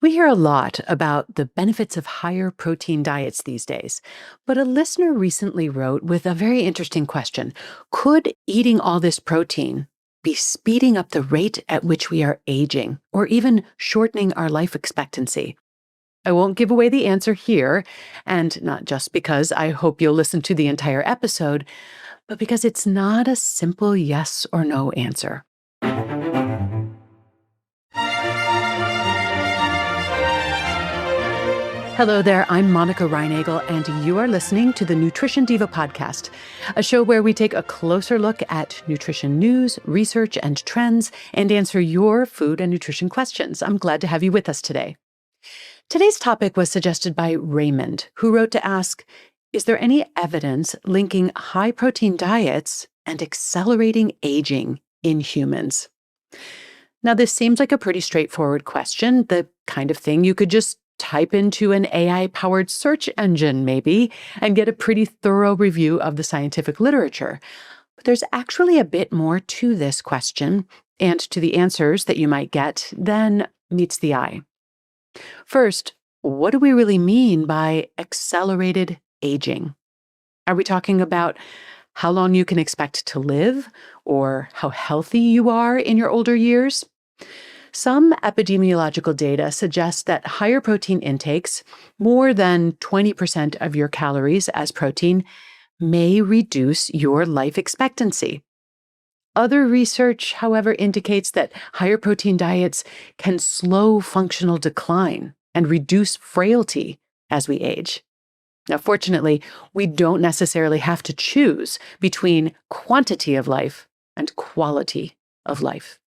We hear a lot about the benefits of higher protein diets these days, but a listener recently wrote with a very interesting question. Could eating all this protein be speeding up the rate at which we are aging, or even shortening our life expectancy? I won't give away the answer here, and not just because I hope you'll listen to the entire episode, but because it's not a simple yes or no answer. Hello there, I'm Monica Reinagel, and you are listening to the Nutrition Diva podcast, a show where we take a closer look at nutrition news, research, and trends, and answer your food and nutrition questions. I'm glad to have you with us today. Today's topic was suggested by Raymond, who wrote to ask, is there any evidence linking high-protein diets and accelerating aging in humans? Now, this seems like a pretty straightforward question, the kind of thing you could just type into an AI-powered search engine, maybe, and get a pretty thorough review of the scientific literature. But there's actually a bit more to this question and to the answers that you might get than meets the eye. First, what do we really mean by accelerated aging? Are we talking about how long you can expect to live or how healthy you are in your older years? Some epidemiological data suggest that higher protein intakes, more than 20% of your calories as protein, may reduce your life expectancy. Other research, however, indicates that higher protein diets can slow functional decline and reduce frailty as we age. Now, fortunately, we don't necessarily have to choose between quantity of life and quality of life.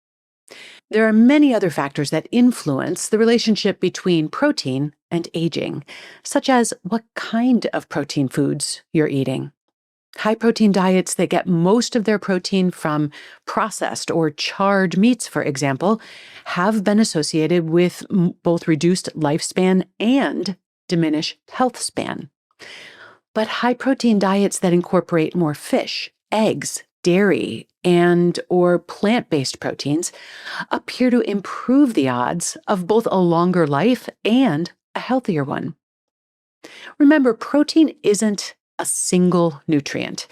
There are many other factors that influence the relationship between protein and aging, such as what kind of protein foods you're eating. High-protein diets that get most of their protein from processed or charred meats, for example, have been associated with both reduced lifespan and diminished health span. But high-protein diets that incorporate more fish, eggs, dairy, and or plant-based proteins appear to improve the odds of both a longer life and a healthier one. Remember, protein isn't a single nutrient.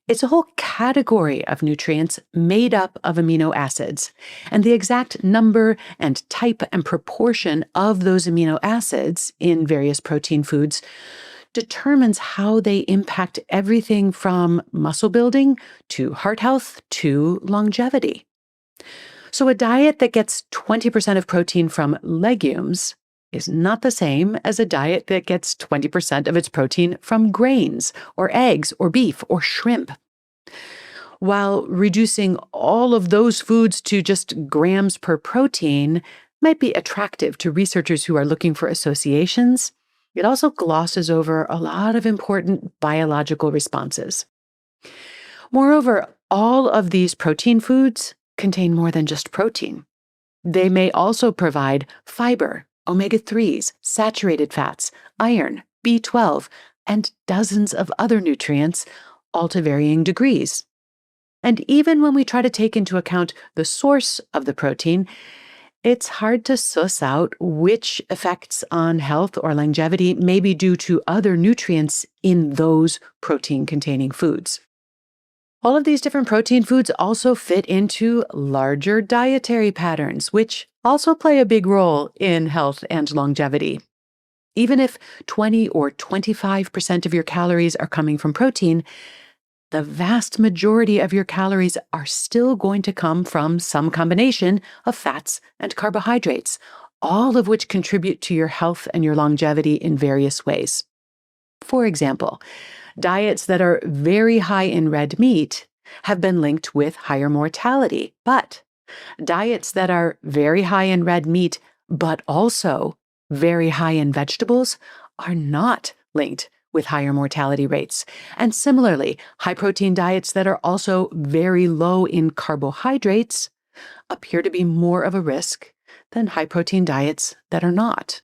It's a whole category of nutrients made up of amino acids, and the exact number and type and proportion of those amino acids in various protein foods determines how they impact everything from muscle building to heart health to longevity. So a diet that gets 20% of protein from legumes is not the same as a diet that gets 20% of its protein from grains or eggs or beef or shrimp. While reducing all of those foods to just grams per protein might be attractive to researchers who are looking for associations, it also glosses over a lot of important biological responses. Moreover, all of these protein foods contain more than just protein. They may also provide fiber, omega-3s, saturated fats, iron, B12, and dozens of other nutrients, all to varying degrees. And even when we try to take into account the source of the protein, it's hard to suss out which effects on health or longevity may be due to other nutrients in those protein-containing foods. All of these different protein foods also fit into larger dietary patterns, which also play a big role in health and longevity. Even if 20 or 25% of your calories are coming from protein, the vast majority of your calories are still going to come from some combination of fats and carbohydrates, all of which contribute to your health and your longevity in various ways. For example, diets that are very high in red meat have been linked with higher mortality, but diets that are very high in red meat, but also very high in vegetables, are not linked with higher mortality rates. And similarly, high-protein diets that are also very low in carbohydrates appear to be more of a risk than high-protein diets that are not.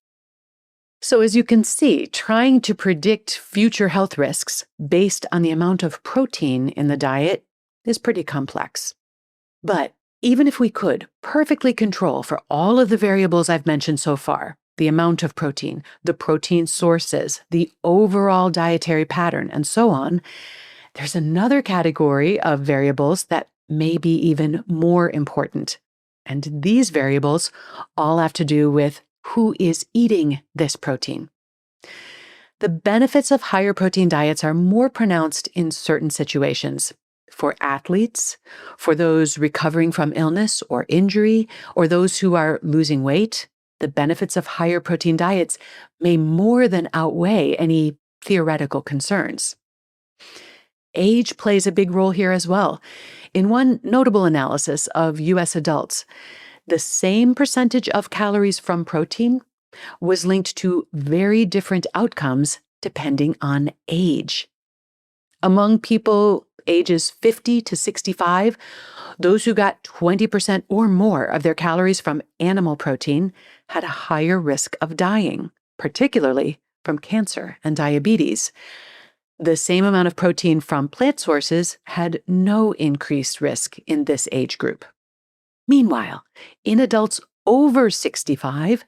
So as you can see, trying to predict future health risks based on the amount of protein in the diet is pretty complex. But even if we could perfectly control for all of the variables I've mentioned so far, the amount of protein, the protein sources, the overall dietary pattern, and so on, there's another category of variables that may be even more important. And these variables all have to do with who is eating this protein. The benefits of higher protein diets are more pronounced in certain situations. For athletes, for those recovering from illness or injury, or those who are losing weight, the benefits of higher protein diets may more than outweigh any theoretical concerns. Age plays a big role here as well. In one notable analysis of U.S. adults, the same percentage of calories from protein was linked to very different outcomes depending on age. Among people ages 50 to 65, those who got 20% or more of their calories from animal protein had a higher risk of dying, particularly from cancer and diabetes. The same amount of protein from plant sources had no increased risk in this age group. Meanwhile, in adults over 65,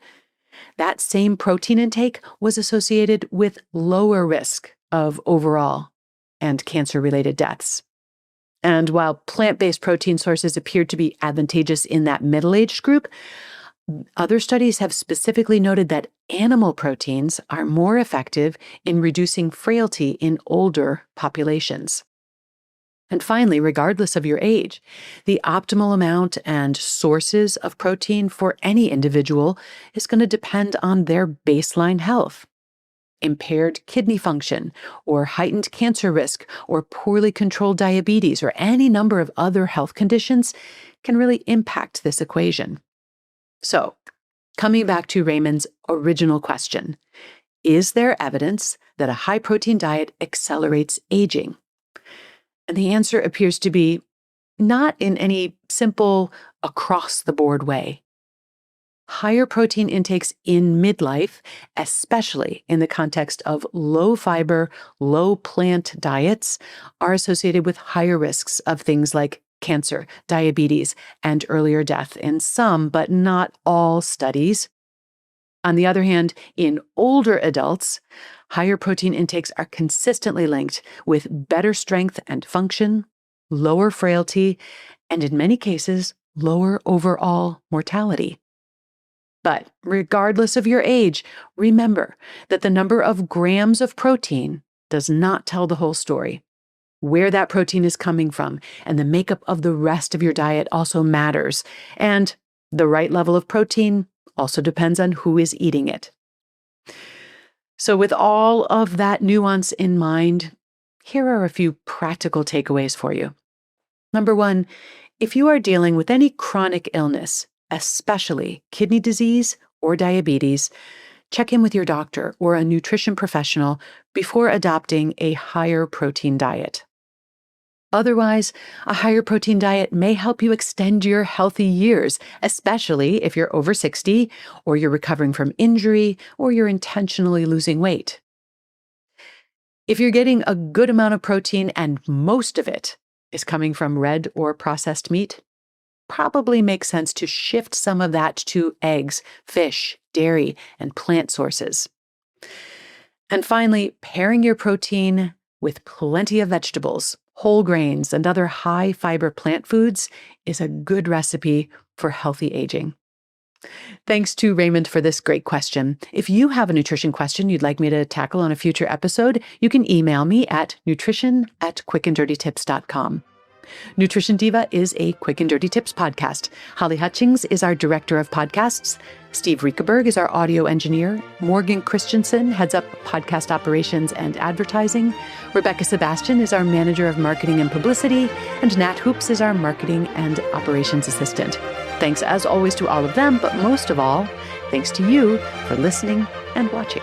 that same protein intake was associated with lower risk of overall and cancer-related deaths. And while plant-based protein sources appeared to be advantageous in that middle-aged group, other studies have specifically noted that animal proteins are more effective in reducing frailty in older populations. And finally, regardless of your age, the optimal amount and sources of protein for any individual is going to depend on their baseline health. Impaired kidney function, or heightened cancer risk, or poorly controlled diabetes, or any number of other health conditions can really impact this equation. So, coming back to Raymond's original question, is there evidence that a high-protein diet accelerates aging? And the answer appears to be not in any simple, across-the-board way. Higher protein intakes in midlife, especially in the context of low-fiber, low-plant diets, are associated with higher risks of things like cancer, diabetes, and earlier death in some, but not all studies. On the other hand, in older adults, higher protein intakes are consistently linked with better strength and function, lower frailty, and in many cases, lower overall mortality. But regardless of your age, remember that the number of grams of protein does not tell the whole story. Where that protein is coming from and the makeup of the rest of your diet also matters. And the right level of protein also depends on who is eating it. So with all of that nuance in mind, here are a few practical takeaways for you. Number one, if you are dealing with any chronic illness, especially kidney disease or diabetes, check in with your doctor or a nutrition professional before adopting a higher protein diet. Otherwise, a higher protein diet may help you extend your healthy years, especially if you're over 60 or you're recovering from injury or you're intentionally losing weight. If you're getting a good amount of protein and most of it is coming from red or processed meat, probably makes sense to shift some of that to eggs, fish, dairy, and plant sources. And finally, pairing your protein with plenty of vegetables, whole grains, and other high-fiber plant foods is a good recipe for healthy aging. Thanks to Raymond for this great question. If you have a nutrition question you'd like me to tackle on a future episode, you can email me at nutrition@quickanddirtytips.com. Nutrition Diva is a Quick and Dirty Tips podcast. Holly Hutchings is our director of podcasts. Steve Riekeberg is our audio engineer. Morgan Christensen heads up podcast operations and advertising. Rebecca Sebastian is our manager of marketing and publicity. And Nat Hoops is our marketing and operations assistant. Thanks as always to all of them, but most of all, thanks to you for listening and watching.